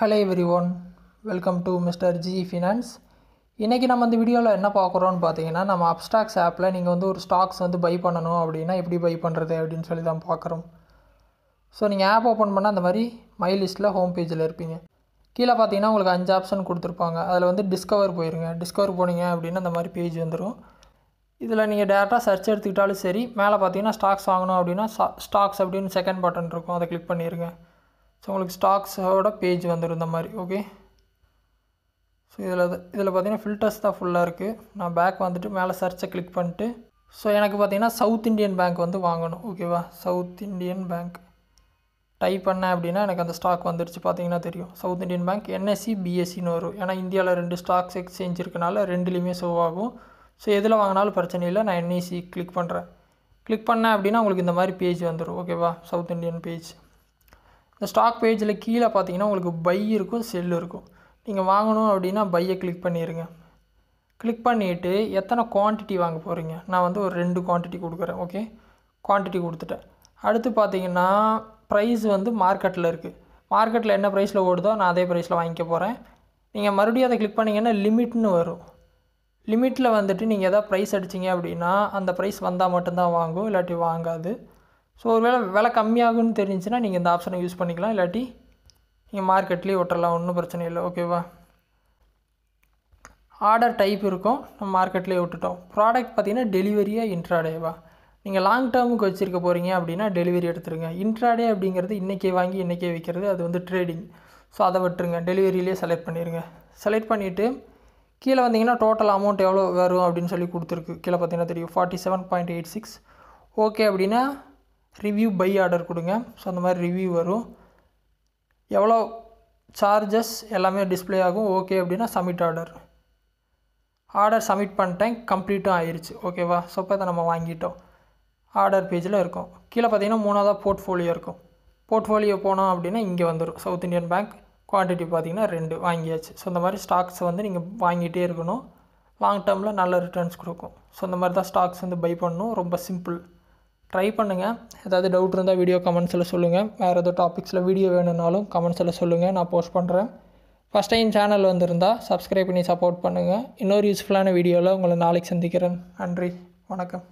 Hello everyone, welcome to Mr. G Finance. இன்றைக்கி நம்ம இந்த வீடியோவில் என்ன பார்க்குறோன்னு பார்த்தீங்கன்னா, நம்ம அப்ஸ்டாக்ஸ் ஆப்பில் நீங்கள் வந்து ஒரு ஸ்டாக்ஸ் வந்து பை பண்ணணும் அப்படின்னா எப்படி பை பண்ணுறது அப்படின்னு சொல்லி தான் பார்க்குறோம். ஸோ நீங்கள் ஆப் ஓப்பன் பண்ணால் அந்த மாதிரி மை லிஸ்ட்டில் ஹோம் பேஜில் இருப்பீங்க. கீழே பார்த்தீங்கன்னா உங்களுக்கு 5 ஆப்ஷன் கொடுத்துருப்பாங்க. அதில் வந்து டிஸ்கவர் போயிருங்க. டிஸ்கவர் போனீங்க அப்படின்னா அந்த மாதிரி பேஜ் வந்துடும். இதில் நீங்கள் டேரெக்டாக சர்ச் எடுத்துக்கிட்டாலும் சரி, மேலே பார்த்தீங்கன்னா ஸ்டாக்ஸ் வாங்கணும் அப்படின்னா ஸ்டாக்ஸ் அப்படின்னு செகண்ட் பட்டன் இருக்கும், அதை கிளிக் பண்ணிடுங்க. ஸோ உங்களுக்கு ஸ்டாக்ஸோட பேஜ் வந்துடும் இந்த மாதிரி. ஓகே, ஸோ இதில் பார்த்தீங்கன்னா ஃபில்டர்ஸ் தான் ஃபுல்லாக இருக்குது. நான் பேக் வந்துட்டு மேலே சர்ச்சை கிளிக் பண்ணிட்டு, ஸோ எனக்கு பார்த்தீங்கன்னா சவுத் இண்டியன் பேங்க் வந்து வாங்கணும். ஓகேவா, சவுத் இண்டியன் பேங்க் டைப் பண்ணேன் அப்படின்னா எனக்கு அந்த ஸ்டாக் வந்துடுச்சு. பார்த்தீங்கன்னா தெரியும், சவுத் இண்டியன் பேங்க் NSE BSEன்னு வரும். ஏன்னா இந்தியாவில் 2 ஸ்டாக்ஸ் எக்ஸ்சேஞ்ச் இருக்கனால ரெண்டுலேயுமே ஷோ ஆகும். ஸோ எதில் வாங்கினாலும் பிரச்சனை இல்லை. நான் NSE கிளிக் பண்ணுறேன். கிளிக் பண்ணேன் அப்படின்னா உங்களுக்கு இந்த மாதிரி பேஜ் வந்துடும். ஓகேவா, சவுத் இண்டியன் பேஜ். இந்த ஸ்டாக் பேஜில் கீழே பார்த்தீங்கன்னா உங்களுக்கு பை இருக்கும், செல் இருக்கும். நீங்கள் வாங்கணும் அப்படின்னா பையை கிளிக் பண்ணிடுங்க. கிளிக் பண்ணிவிட்டு எத்தனை குவான்டிட்டி வாங்க போகிறீங்க, நான் வந்து ஒரு 2 குவான்டிட்டி கொடுக்குறேன். ஓகே, குவான்டிட்டி கொடுத்துட்டேன். அடுத்து பார்த்தீங்கன்னா ப்ரைஸ் வந்து மார்க்கெட்டில் இருக்குது. மார்க்கெட்டில் என்ன ப்ரைஸில் ஓடுதோ நான் அதே ப்ரைஸில் வாங்கிக்க போகிறேன். நீங்கள் மறுபடியும் அதை கிளிக் பண்ணிங்கன்னா லிமிட்னு வரும். லிமிட்டில் வந்துட்டு நீங்கள் எதாவது ப்ரைஸ் அடிச்சிங்க அப்படின்னா அந்த ப்ரைஸ் வந்தால் மட்டும்தான் வாங்கும், இல்லாட்டி வாங்காது. ஸோ ஒரு விலை கம்மியாகும்னு தெரிஞ்சுன்னா நீங்கள் இந்த ஆப்ஷனை யூஸ் பண்ணிக்கலாம், இல்லாட்டி நீங்கள் மார்க்கெட்லேயே விட்டுறலாம், ஒன்றும் பிரச்சனை இல்லை. ஓகேவா, ஆர்டர் டைப் இருக்கும், நம்ம மார்க்கெட்லேயே விட்டுட்டோம். ப்ராடக்ட் பார்த்திங்கன்னா டெலிவரியா இன்ட்ராடேவா. நீங்கள் லாங் டேர்முக்கு வச்சுருக்க போகிறீங்க அப்படின்னா டெலிவரி எடுத்துருங்க. இன்ட்ராடே அப்படிங்கிறது இன்றைக்கே வாங்கி இன்றைக்கே விற்கிறது, அது வந்து ட்ரேடிங். ஸோ அதை விட்டுருங்க, டெலிவரியிலே செலக்ட் பண்ணிடுங்க. செலக்ட் பண்ணிவிட்டு கீழே வந்தீங்கன்னா டோட்டல் அமௌண்ட் எவ்வளோ வரும் அப்படின்னு சொல்லி கொடுத்துருக்கு. கீழே பார்த்தீங்கன்னா தெரியும் 47.86. ஓகே அப்படின்னா ரிவ்யூ பை ஆர்டர் கொடுங்க. ஸோ அந்த மாதிரி ரிவ்யூ வரும், எவ்வளோ சார்ஜஸ் எல்லாமே டிஸ்பிளே ஆகும். ஓகே அப்படின்னா சப்மிட் ஆர்டர். ஆர்டர் சப்மிட் பண்ணிட்டேன், கம்ப்ளீட்டும் ஆயிடுச்சு. ஓகேவா, ஸோ இப்போ அதை நம்ம வாங்கிட்டோம். ஆர்டர் பேஜில் இருக்கும். கீழே பார்த்தீங்கன்னா 3ஆவதாக போர்ட்ஃபோலியோ இருக்கும். போர்ட்ஃபோலியோ போனோம் அப்படின்னா இங்கே வந்துடும் சவுத் இண்டியன் பேங்க். குவான்டிட்டி பார்த்திங்கன்னா 2 வாங்கியாச்சு. ஸோ இந்த மாதிரி ஸ்டாக்ஸ் வந்து நீங்கள் வாங்கிட்டே இருக்கணும். லாங் டேர்மில் நல்ல ரிட்டர்ன்ஸ் கொடுக்கும். ஸோ இந்த மாதிரி தான் ஸ்டாக்ஸ் வந்து பை பண்ணணும். ரொம்ப சிம்பிள், ட்ரை பண்ணுங்கள். ஏதாவது டவுட் இருந்தால் வீடியோ கமெண்ட்ஸில் சொல்லுங்கள். வேறு ஏதோ டாபிக்ஸில் வீடியோ வேணும்னாலும் கமெண்ட்ஸில் சொல்லுங்கள், நான் போஸ்ட் பண்ணுறேன். ஃபஸ்ட் டைம் சேனல் வந்திருந்தால் சப்ஸ்கிரைப் பண்ணி சப்போர்ட் பண்ணுங்கள். இன்னொரு யூஸ்ஃபுல்லான வீடியோவில் உங்களை நாளைக்கு சந்திக்கிறேன். நன்றி, வணக்கம்.